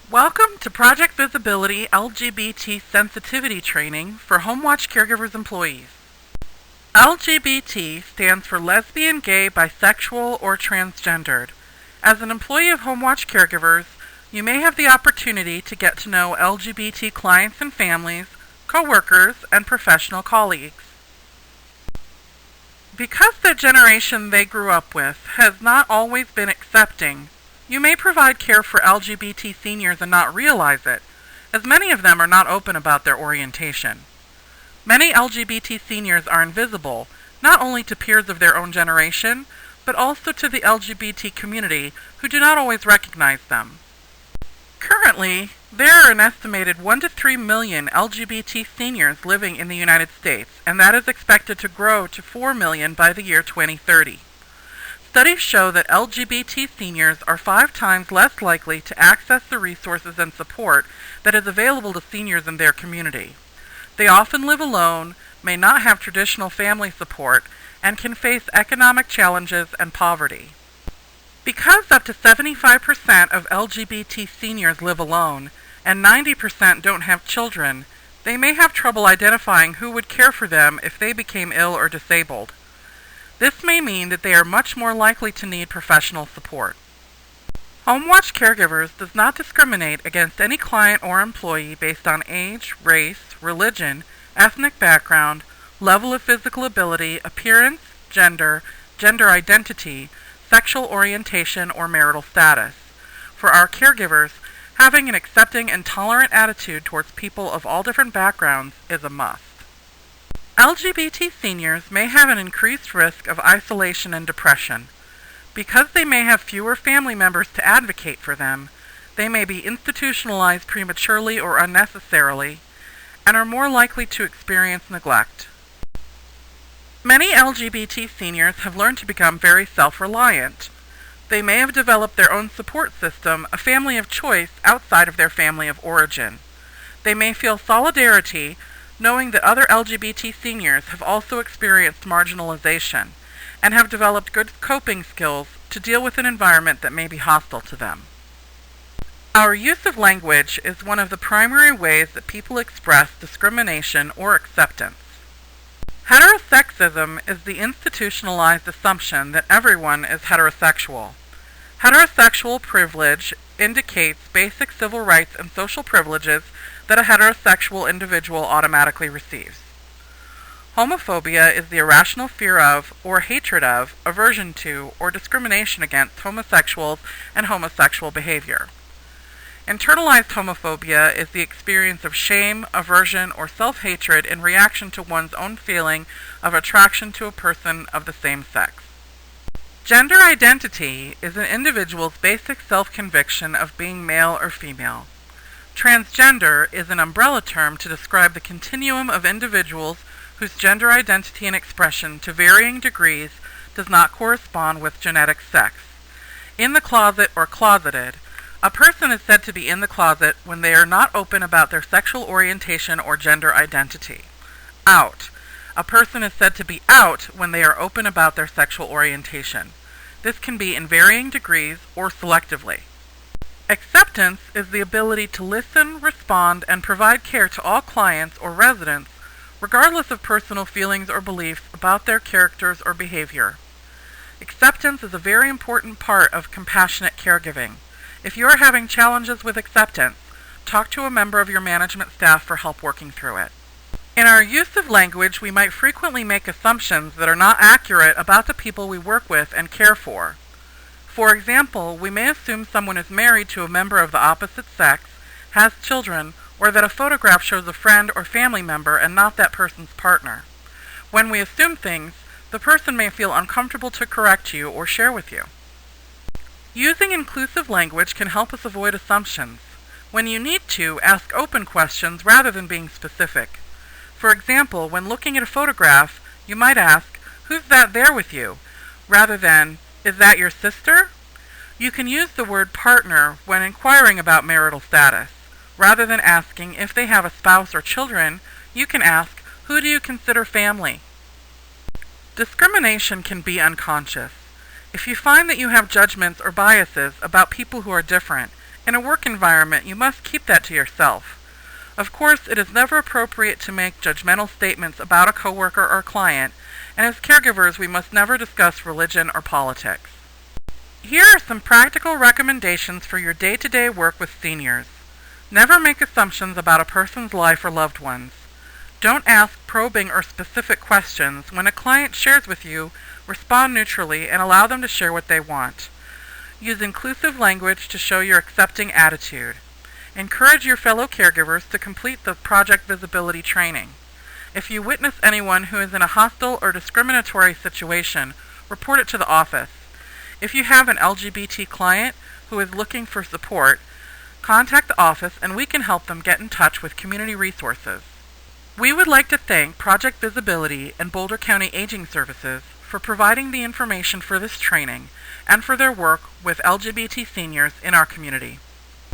Welcome to Project Visibility LGBT Sensitivity Training for HomeWatch Caregivers employees. LGBT stands for lesbian, gay, bisexual, or transgendered. As an employee of HomeWatch Caregivers, you may have the opportunity to get to know LGBT clients and families, coworkers, and professional colleagues. Because the generation they grew up with has not always been accepting, you may provide care for LGBT seniors and not realize it, as many of them are not open about their orientation. Many LGBT seniors are invisible, not only to peers of their own generation, but also to the LGBT community who do not always recognize them. Currently, there are an estimated 1 to 3 million LGBT seniors living in the United States, and that is expected to grow to 4 million by the year 2030. Studies show that LGBT seniors are 5 times less likely to access the resources and support that is available to seniors in their community. They often live alone, may not have traditional family support, and can face economic challenges and poverty. Because up to 75% of LGBT seniors live alone, and 90% don't have children, they may have trouble identifying who would care for them if they became ill or disabled. This may mean that they are much more likely to need professional support. HomeWatch Caregivers does not discriminate against any client or employee based on age, race, religion, ethnic background, level of physical ability, appearance, gender identity, sexual orientation, or marital status. For our caregivers, having an accepting and tolerant attitude towards people of all different backgrounds is a must. LGBT seniors may have an increased risk of isolation and depression. Because they may have fewer family members to advocate for them, they may be institutionalized prematurely or unnecessarily, and are more likely to experience neglect. Many LGBT seniors have learned to become very self-reliant. They may have developed their own support system, a family of choice outside of their family of origin. They may feel solidarity, knowing that other LGBT seniors have also experienced marginalization and have developed good coping skills to deal with an environment that may be hostile to them. Our use of language is one of the primary ways that people express discrimination or acceptance. Heterosexism is the institutionalized assumption that everyone is heterosexual. Heterosexual privilege indicates basic civil rights and social privileges that a heterosexual individual automatically receives. Homophobia is the irrational fear of, or hatred of, aversion to, or discrimination against homosexuals and homosexual behavior. Internalized homophobia is the experience of shame, aversion, or self-hatred in reaction to one's own feeling of attraction to a person of the same sex. Gender identity is an individual's basic self-conviction of being male or female. Transgender is an umbrella term to describe the continuum of individuals whose gender identity and expression to varying degrees does not correspond with genetic sex. In the closet or closeted, a person is said to be in the closet when they are not open about their sexual orientation or gender identity. Out. A person is said to be out when they are open about their sexual orientation. This can be in varying degrees or selectively. Acceptance is the ability to listen, respond, and provide care to all clients or residents, regardless of personal feelings or beliefs about their characters or behavior. Acceptance is a very important part of compassionate caregiving. If you are having challenges with acceptance, talk to a member of your management staff for help working through it. In our use of language, we might frequently make assumptions that are not accurate about the people we work with and care for. For example, we may assume someone is married to a member of the opposite sex, has children, or that a photograph shows a friend or family member and not that person's partner. When we assume things, the person may feel uncomfortable to correct you or share with you. Using inclusive language can help us avoid assumptions. When you need to, ask open questions rather than being specific. For example, when looking at a photograph, you might ask, "Who's that there with you?" rather than, "Is that your sister?" You can use the word partner when inquiring about marital status. Rather than asking if they have a spouse or children, you can ask, "Who do you consider family?" Discrimination can be unconscious. If you find that you have judgments or biases about people who are different, In a work environment, you must keep that to yourself. Of course, it is never appropriate to make judgmental statements about a coworker or client, and as caregivers, we must never discuss religion or politics. Here are some practical recommendations for your day-to-day work with seniors. Never make assumptions about a person's life or loved ones. Don't ask probing or specific questions. When a client shares with you, respond neutrally and allow them to share what they want. Use inclusive language to show your accepting attitude. Encourage your fellow caregivers to complete the project visibility training. If you witness anyone who is in a hostile or discriminatory situation, report it to the office. If you have an LGBT client who is looking for support, contact the office and we can help them get in touch with community resources. We would like to thank Project Visibility and Boulder County Aging Services for providing the information for this training and for their work with LGBT seniors in our community.